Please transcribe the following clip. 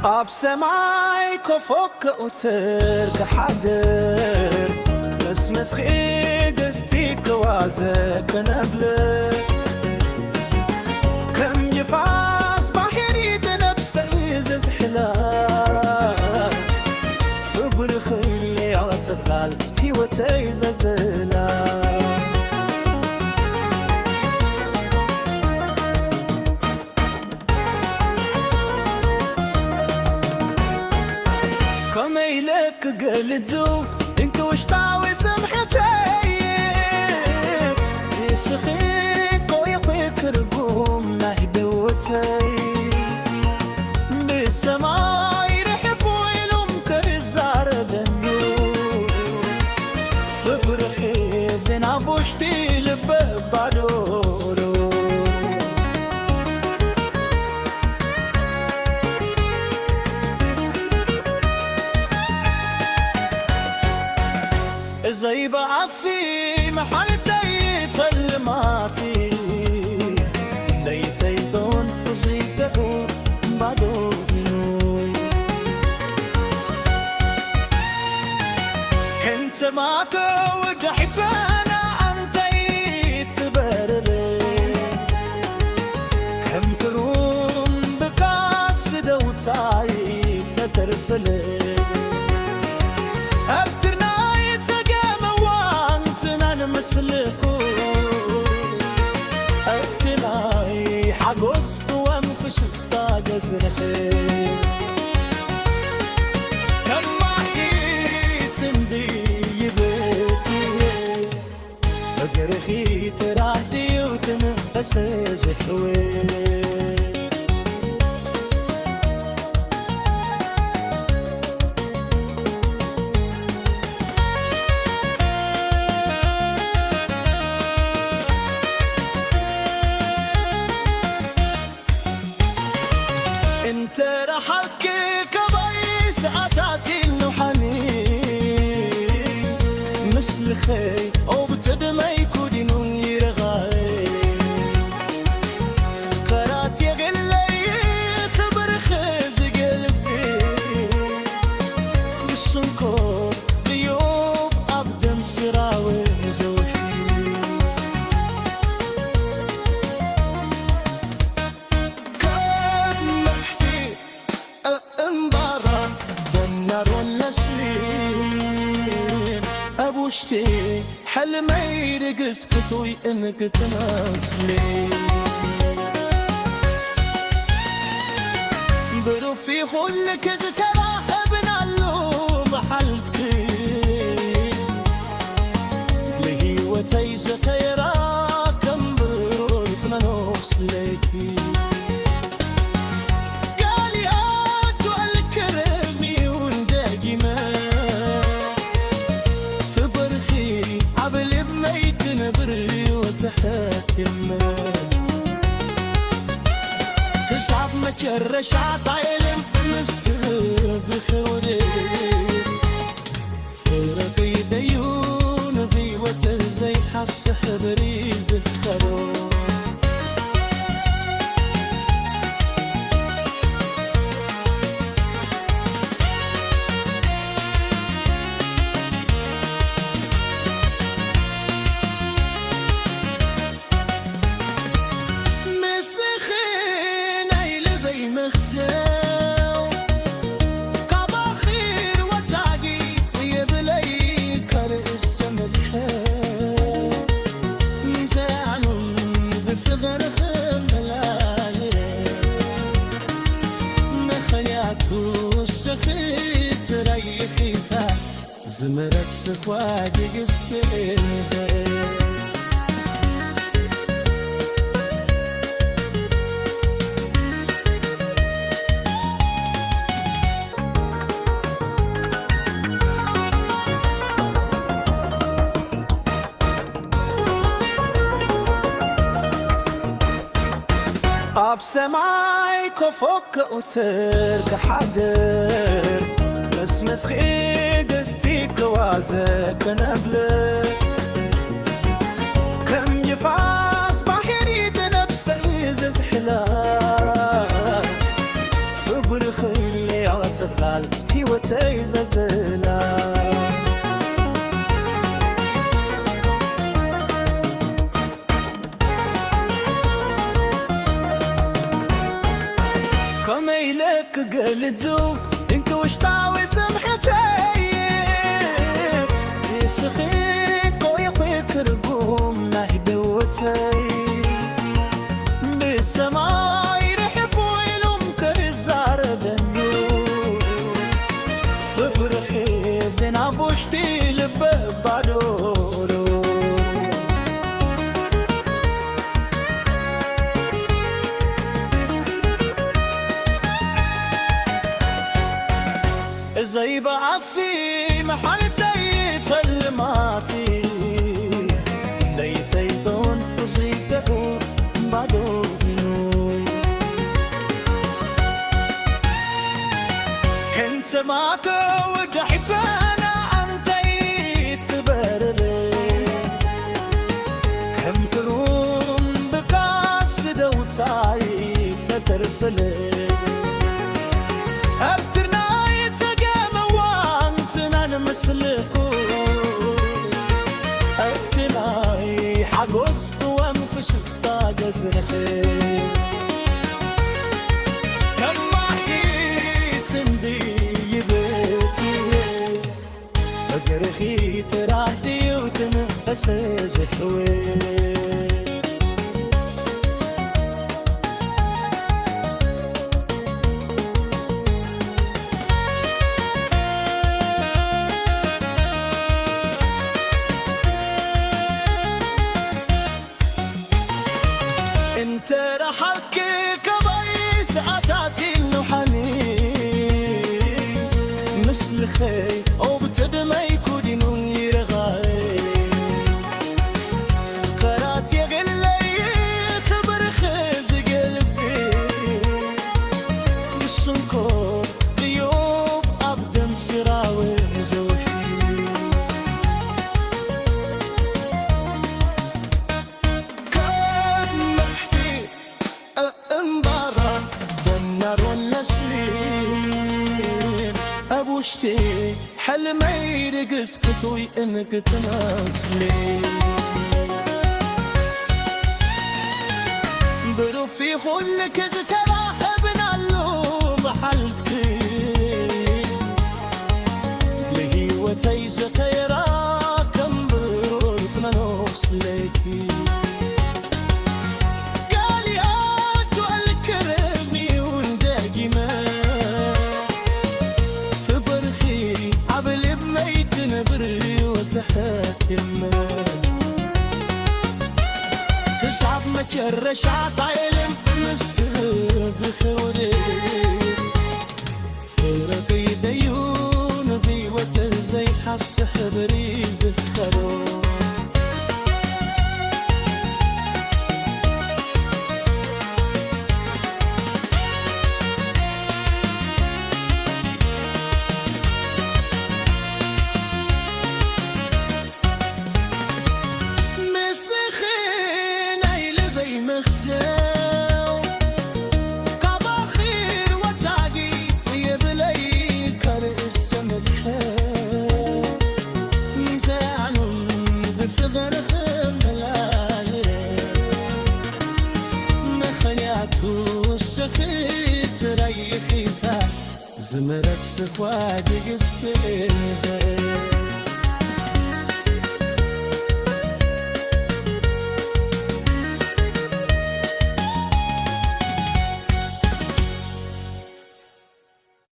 ኣብ ሰማይ ኮፎክ ቁፅር ክሓድር መስመስኺ ደስቲ ክዋዘ ከነብል ከም ይፋስ ባሕሪ ተነብሰይ ዘዝሕላ ፍቡር ኽልያ ጽላል ሕይወተይ ዘዝላ كميلك قلدو انك وشطاوي سمحتي يسخيك ويخي ترقوم نهدوتي بالسماء يرحب ويلوم كالزار ذنو فبرخي دنا بوشتي لبب بعدورو زي بعفي محلتي تلماتي ديتي دون وزيده بعدوني انت معك وجحبانا عنتي تبرري كم كروم بكاس دوتاي تترفلي مسلكو أبتلاي حقوس وانفش فطاقزنخي كما حيت مدي بيتي أقرخي تراحتي وتنفس زحوي انت رحكي كباي ساعتاتي النحنين مثل خي او بتدمي كودينون يرغاي قرات يا غلي خبر خز قلتي السنكو ديوب ابدم سراوي زوحي أبوشتي حلمي رقص كتوي إنك تناسلي بروفي خلك زترى ابن اللو محلتكي لهي وتيزة كيرا كم بروف نوصلكي تصعب متشرش عطايلم مسر بخوري فرقي ديون في وتزي حس حبريز الخروف زمرت سكواجي قستين ኣብ ሰማይ ኮፎክ ቁፅር ክሓድር መስመስኺ ደስቲ ክዋዘ ከነብል ከም ይፋስ ባሕሪ ተነብሰይ ዘዝሕላ ፍቡር ኽልያ ይበሃል ሕይወተይ ዘዘላ ከመይ ኢለ ክገልጹ ድንቂ ውሽጣዊ ስምሕተይ ንስኺ ኮይኺ ትርጉም ናይ ህይወተይ ብሰማይ ርሕቡ ኢሎም ክዛረበኒ ፍቅርኺ ግን ኣብ ውሽጢ ልበይ ባዶ زي بعفي محلتي تلماتي ليتي دون وزيته بعدوني انت معك وجحبانا انتي تبرلي كم تروم بكاس دوتاي تترفلي مسلحو أبتلاي حقوس وانفش فطاقة زنخي كم محيط مدي بيتي فقرخي تراحتي وتنفس زحوي انت رحلك كباي ساعاتي الحنين مثل خي او بتدمي كودينون يرغاي قرات يا غلي خبر خز قلتي بالسنكو غيوب ابدم سراوي زوحي أبوشتي حلمي رقص كتوي إنك تناصلي بروفي خلك زتراحبنا اللوم حالتكي لهي وتيزك يراكم بروفنا نوصليكي تصعب متشرش عطايلم مسر بخوري فرقي ديون في وتزي حس حبري زخرو زمرت سخواتي قستي